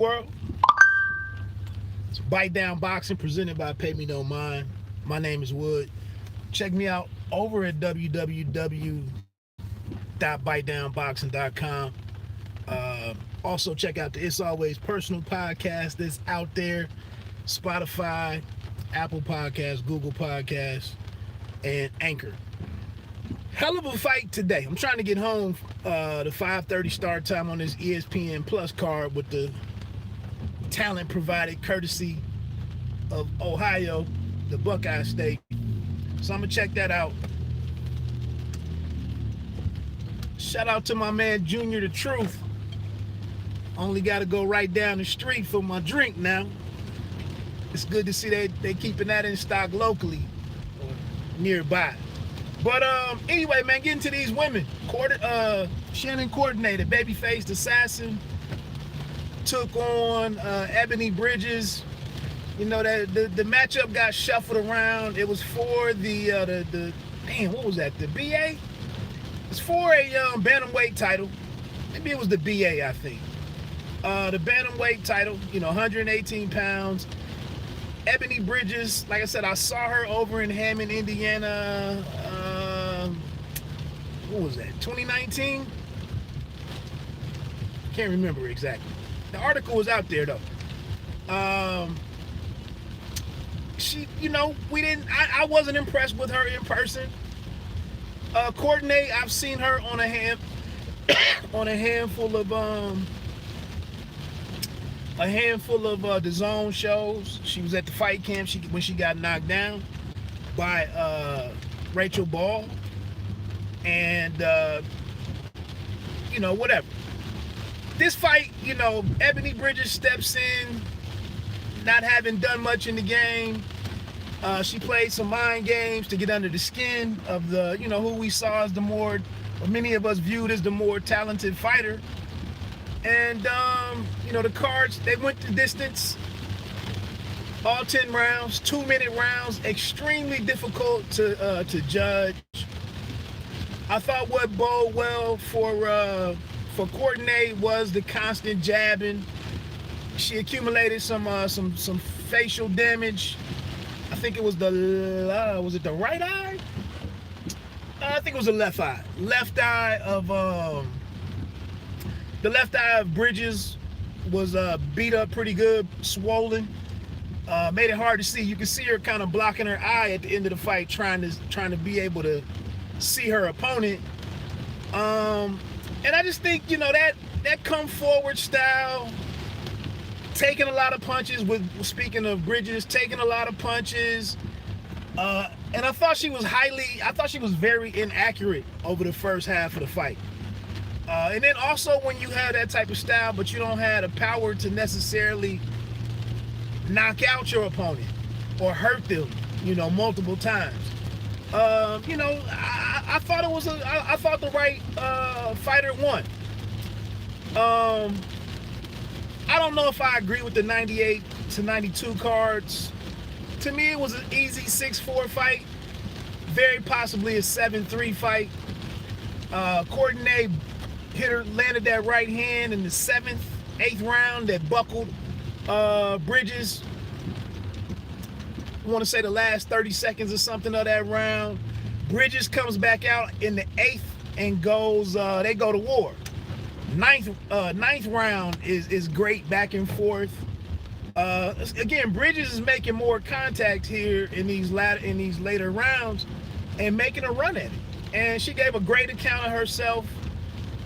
world. It's Bite Down Boxing presented by Pay Me No Mind. My name is Wood. Check me out over at www.bitedownboxing.com. Also, check out the It's Always Personal podcast that's out there. Spotify, Apple Podcasts, Google Podcasts, and Anchor. Hell of a fight today. I'm trying to get home the 5:30 start time on this ESPN Plus card with the talent provided courtesy of Ohio, the Buckeye State. So I'm going to check that out. Shout out to my man Junior the Truth. Only got to go right down the street for my drink now. It's good to see they keeping that in stock locally or nearby. But anyway, man, getting to these women. Shannon Courtenay, the baby-faced assassin, took on Ebony Bridges. You know, that the matchup got shuffled around. It was for the man, what was that? The BA? It's for a bantamweight title. Maybe it was the BA, I think. The bantamweight title, 118 pounds. Ebony Bridges, like I said, I saw her over in Hammond, Indiana. What was that? 2019? Can't remember exactly. The article was out there though. She, we didn't. I wasn't impressed with her in person. Courtenay, I've seen her on a handful of DAZN shows. She was at the fight camp when she got knocked down by Rachel Ball, and whatever. This fight, Ebony Bridges steps in, not having done much in the game. She played some mind games to get under the skin of the, who we saw as many of us viewed as the more talented fighter. And, the cards, they went the distance, all 10 rounds, 2-minute rounds, extremely difficult to judge. I thought what bode well for Courtenay was the constant jabbing. She accumulated some facial damage. I think it was was it the right eye? I think it was the left eye. The left eye of Bridges was beat up pretty good, swollen. Made it hard to see. You can see her kind of blocking her eye at the end of the fight, trying to be able to see her opponent. And I just think, that come forward style, taking a lot of punches, speaking of Bridges, taking a lot of punches. And I thought she was very inaccurate over the first half of the fight. And then also when you have that type of style, but you don't have the power to necessarily knock out your opponent or hurt them, multiple times. I thought I thought the right fighter won. I don't know if I agree with the 98 to 92 cards. To me, it was an easy 6-4 fight, very possibly a 7-3 fight. Courtenay landed that right hand in the 7th, 8th round that buckled Bridges. I want to say the last 30 seconds or something of that round. Bridges comes back out in the 8th and goes. They go to war. Ninth round is great back and forth. Again, Bridges is making more contact here in these later rounds and making a run at it. And she gave a great account of herself.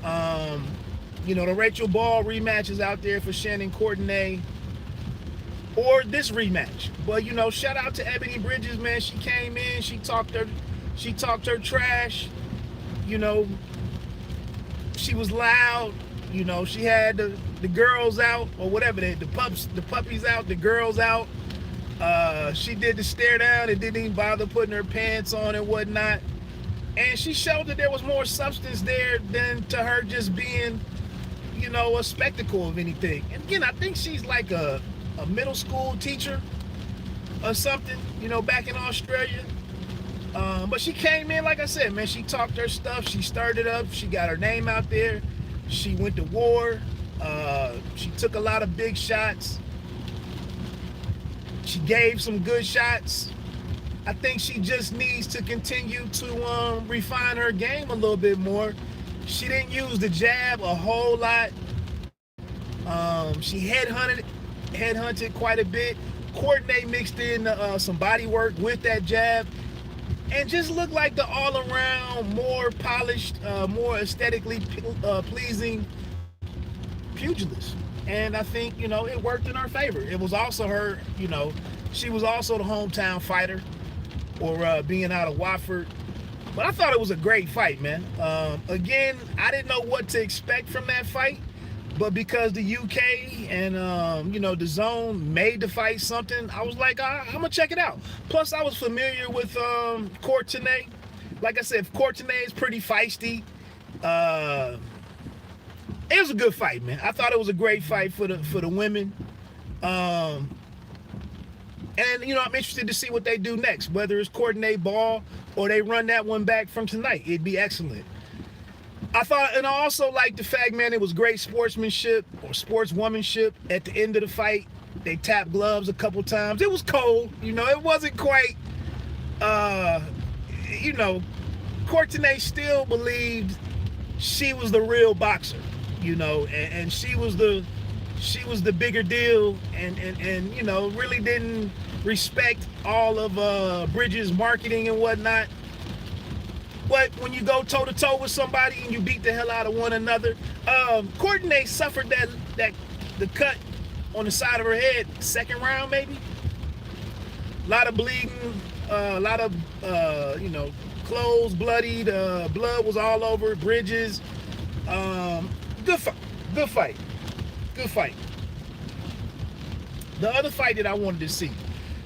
The Rachel Ball rematch is out there for Shannon Courtenay, or this rematch. But shout out to Ebony Bridges, man. She came in, she talked her trash. She was loud. She had the girls out, or whatever, the puppies out, the girls out. She did the stare down and didn't even bother putting her pants on and whatnot. And she showed that there was more substance there than to her just being, a spectacle of anything. And again, I think she's like a middle school teacher or something, back in Australia. But she came in, like I said, man, she talked her stuff. She stirred it up. She got her name out there. She went to war. She took a lot of big shots. She gave some good shots. I think she just needs to continue to refine her game a little bit more. She didn't use the jab a whole lot. She headhunted quite a bit. Courtenay mixed in some body work with that jab, and just looked like the all-around, more polished, more aesthetically pleasing pugilist. And I think, it worked in her favor. It was also her, she was also the hometown fighter, or being out of Watford. But I thought it was a great fight, man. Again, I didn't know what to expect from that fight, but because the UK and, DAZN made the fight something, I was like, I'm going to check it out. Plus, I was familiar with Courtenay. Like I said, Courtenay is pretty feisty. It was a good fight, man. I thought it was a great fight for the women. And, I'm interested to see what they do next, whether it's Courtenay ball or they run that one back from tonight. It'd be excellent. I thought, and I also liked the fact, man, it was great sportsmanship or sportswomanship at the end of the fight. They tapped gloves a couple times. It was cold, it wasn't quite, Courtenay still believed she was the real boxer, and she was the bigger deal, and really didn't respect all of Bridges' marketing and whatnot. But when you go toe-to-toe with somebody and you beat the hell out of one another, Courtenay suffered the cut on the side of her head, second round maybe. A lot of bleeding, a lot of, clothes bloodied, blood was all over Bridges. Good fight. The other fight that I wanted to see,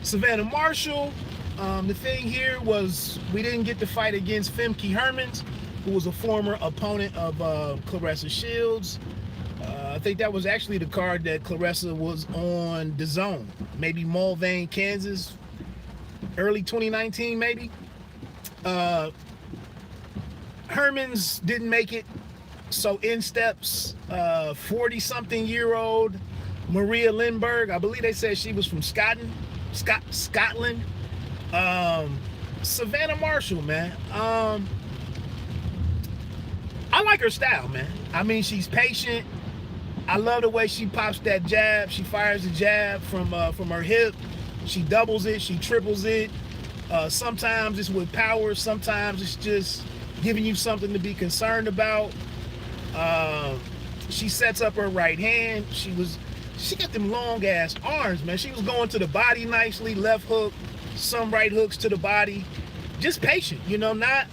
Savannah Marshall. The thing here was we didn't get the fight against Femke Hermans, who was a former opponent of Claressa Shields. I think that was actually the card that Claressa was on DAZN, maybe Mulvane, Kansas, early 2019 maybe. Hermans didn't make it, so in steps 40-something-year-old Maria Lindberg. I believe they said she was from Scotland. Savannah Marshall, man. I like her style, man. I mean, she's patient. I love the way she pops that jab. She fires the jab from her hip. She doubles it. She triples it. Sometimes it's with power. Sometimes it's just giving you something to be concerned about. She sets up her right hand. She got them long ass arms, man. She was going to the body nicely, left hook, some right hooks to the body. Just patient, not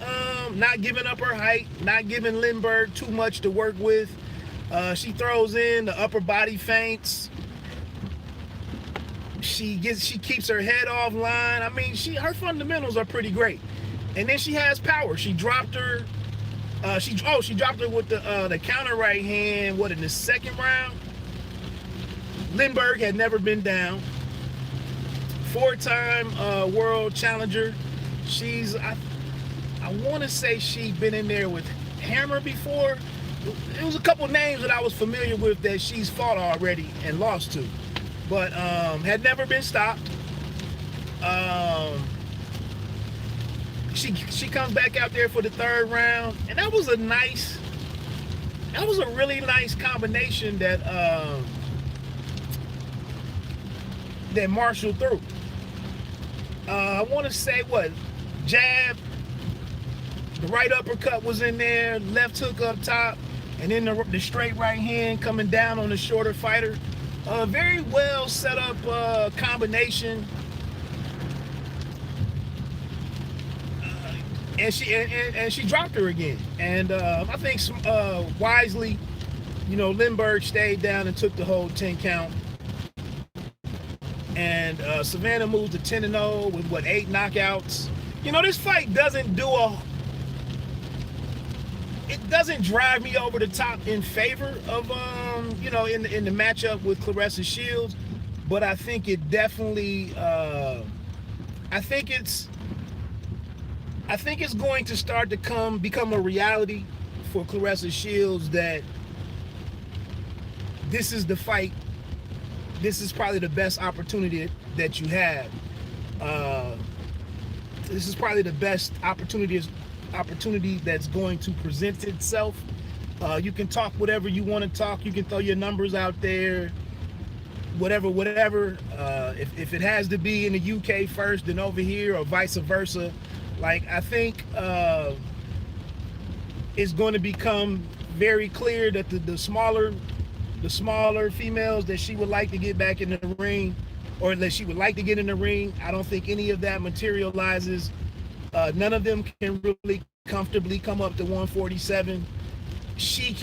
giving up her height, not giving Lindberg too much to work with. She throws in the upper body feints. She keeps her head offline. I mean, her fundamentals are pretty great. And then she has power. She dropped her. She dropped her with the counter right hand. What, in the second round? Lindberg had never been down. Four-time world challenger. I want to say she'd been in there with Hammer before. It was a couple names that I was familiar with that she's fought already and lost to, but had never been stopped. She comes back out there for the third round, and that was a really nice combination that Marshall threw. I want to say jab, the right uppercut was in there, left hook up top, and then the straight right hand coming down on the shorter fighter. Very well set up combination. And she dropped her again. And I think wisely, Lindberg stayed down and took the whole 10 count. And Savannah moved to 10-0 with 8 knockouts. This fight doesn't drive me over the top in favor of in the matchup with Claressa Shields, but I think it definitely I think it's going to start to become a reality for Claressa Shields that this is the fight. This is probably the best opportunity that you have. This is probably the best opportunity that's going to present itself. You can talk whatever you want to talk. You can throw your numbers out there, whatever. If it has to be in the UK first, then over here, or vice versa. Like, I think it's going to become very clear that the smaller females that she would like to get back in the ring, or that she would like to get in the ring, I don't think any of that materializes. None of them can really comfortably come up to 147. She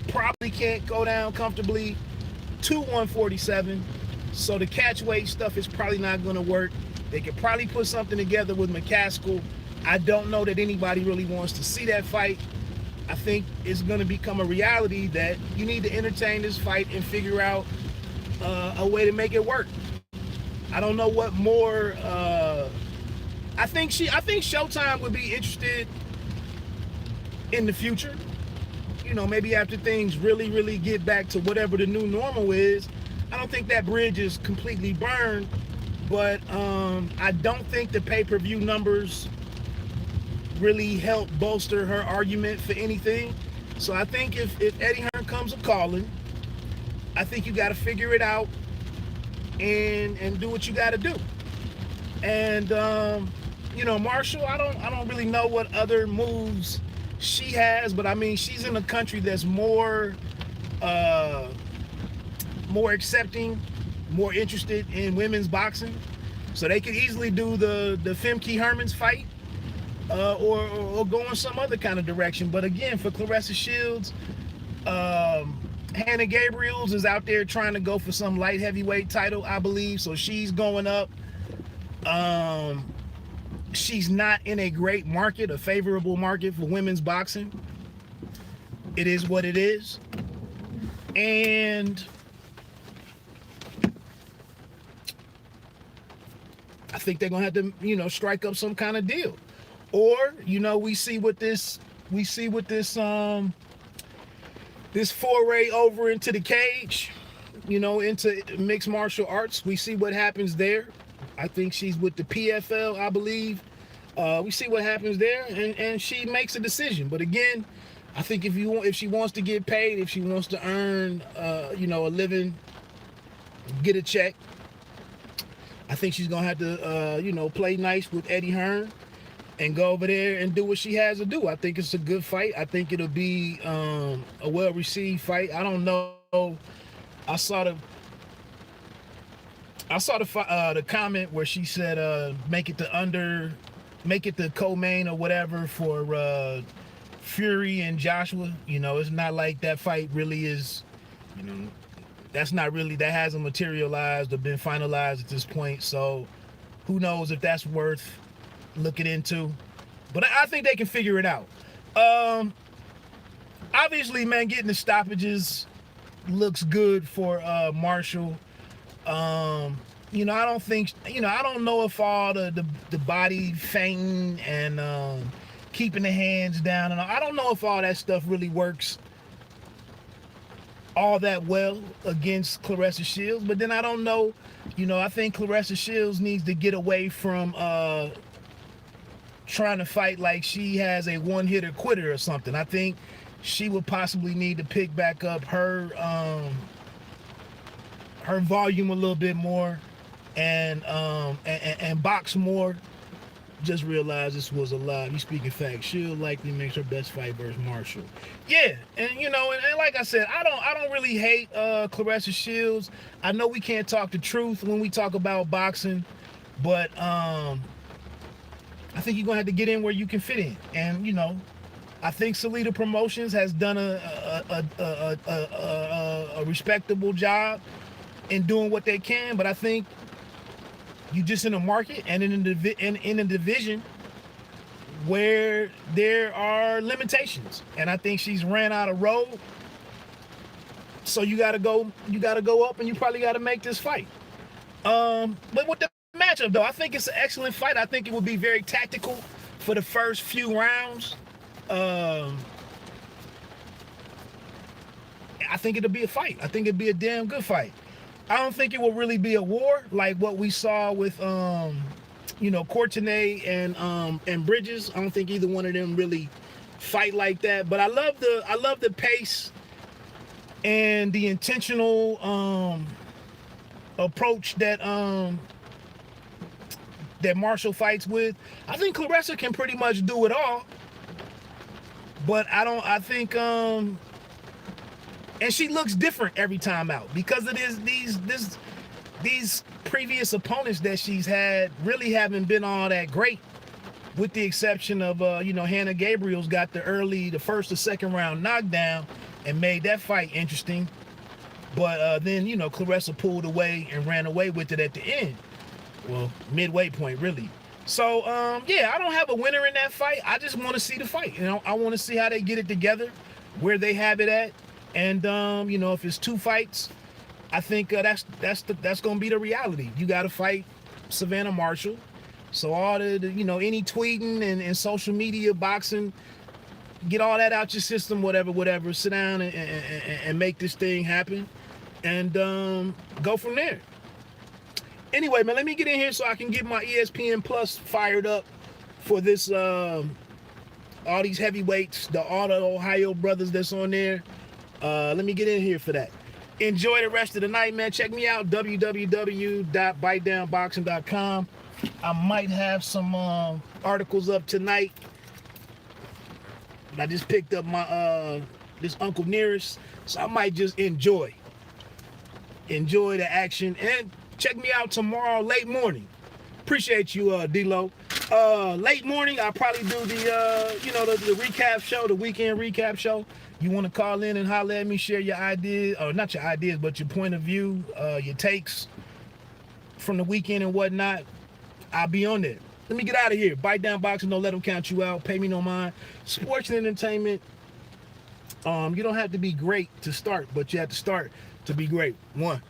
probably can't go down comfortably to 147. So the catch weight stuff is probably not going to work. They could probably put something together with McCaskill. I don't know that anybody really wants to see that fight. I think it's going to become a reality that you need to entertain this fight and figure out a way to make it work. I don't know what more. I think Showtime would be interested in the future. You know, maybe after things really get back to whatever the new normal is. I don't think that bridge is completely burned, but I don't think the pay-per-view numbers really help bolster her argument for anything. So I think if Eddie Hearn comes a-calling, I think you got to figure it out and do what you got to do. And you know, Marshall, I don't really know what other moves she has, but I mean, she's in a country that's more accepting, more interested in women's boxing, so they could easily do the Femke Hermans fight, or go in some other kind of direction. But again, for Claressa Shields, Hannah Gabriels is out there trying to go for some light heavyweight title, I believe, so she's going up. She's not in a great market, a favorable market for women's boxing. It is what it is. And I think they're gonna have to, you know, strike up some kind of deal. Or, you know, we see what this this foray over into the cage, you know, into mixed martial arts. We see what happens there. I think she's with the PFL, I believe. We see what happens there, and she makes a decision. But again, I think if she wants to get paid, if she wants to earn, you know, a living, get a check, I think she's gonna have to, you know, play nice with Eddie Hearn and go over there and do what she has to do. I think it's a good fight. I think it'll be a well-received fight. I don't know. I saw the comment where she said make it the co-main or whatever for Fury and Joshua. You know, it's not like that fight really is, you know, that hasn't materialized or been finalized at this point. So who knows if that's worth looking into. But I think they can figure it out. Obviously, man, getting the stoppages looks good for Marshall. You know, I don't know if all the body feinting and keeping the hands down, and I don't know if all that stuff really works all that well against Claressa Shields. But then I don't know, you know, I think Claressa Shields needs to get away from trying to fight like she has a one-hitter quitter or something. I think she would possibly need to pick back up her volume a little bit more and box more. Just realized this was a live. You speaking facts. She'll likely make her best fight versus Marshall. Yeah, and you know, and like I said, I don't really hate Claressa Shields. I know we can't talk the truth when we talk about boxing, but I think you're gonna have to get in where you can fit in. And you know, I think Salida Promotions has done a respectable job in doing what they can, but I think you just in a market and in a division where there are limitations, and I think she's ran out of road. So you gotta go up, and you probably gotta make this fight. But with the matchup though, I think it's an excellent fight. I think it will be very tactical for the first few rounds. I I think it'll be a fight. I think it'll be a damn good fight. I don't think it will really be a war like what we saw with Courtenay and Bridges. I don't think either one of them really fight like that. But I love the pace and the intentional approach that Marshall fights with. I think Claressa can pretty much do it all. But I think and she looks different every time out because it is these previous opponents that she's had really haven't been all that great, with the exception of Hannah Gabriel's got the first or second round knockdown and made that fight interesting. But then Claressa pulled away and ran away with it at the end. Well, midway point really. So I don't have a winner in that fight. I just want to see the fight. I want to see how they get it together, where they have it at, and if it's 2 fights, I think that's gonna be the reality. You got to fight Savannah Marshall. So all the any tweeting and social media boxing, get all that out your system, whatever. Sit down and make this thing happen, and go from there. Anyway, man, let me get in here so I can get my ESPN Plus fired up for this, all these heavyweights, all the Ohio brothers that's on there. Let me get in here for that. Enjoy the rest of the night, man. Check me out, www.bitedownboxing.com. I might have some articles up tonight. I just picked up my this Uncle Nearest, so I might just enjoy the action. And check me out tomorrow, late morning. Appreciate you, D-Lo. Late morning, I'll probably do the recap show, the weekend recap show. You want to call in and holler at me, share your ideas, or not your ideas, but your point of view, your takes from the weekend and whatnot. I'll be on there. Let me get out of here. Bite Down Boxing, don't let them count you out. Pay me no mind. Sports and entertainment. You don't have to be great to start, but you have to start to be great. 1.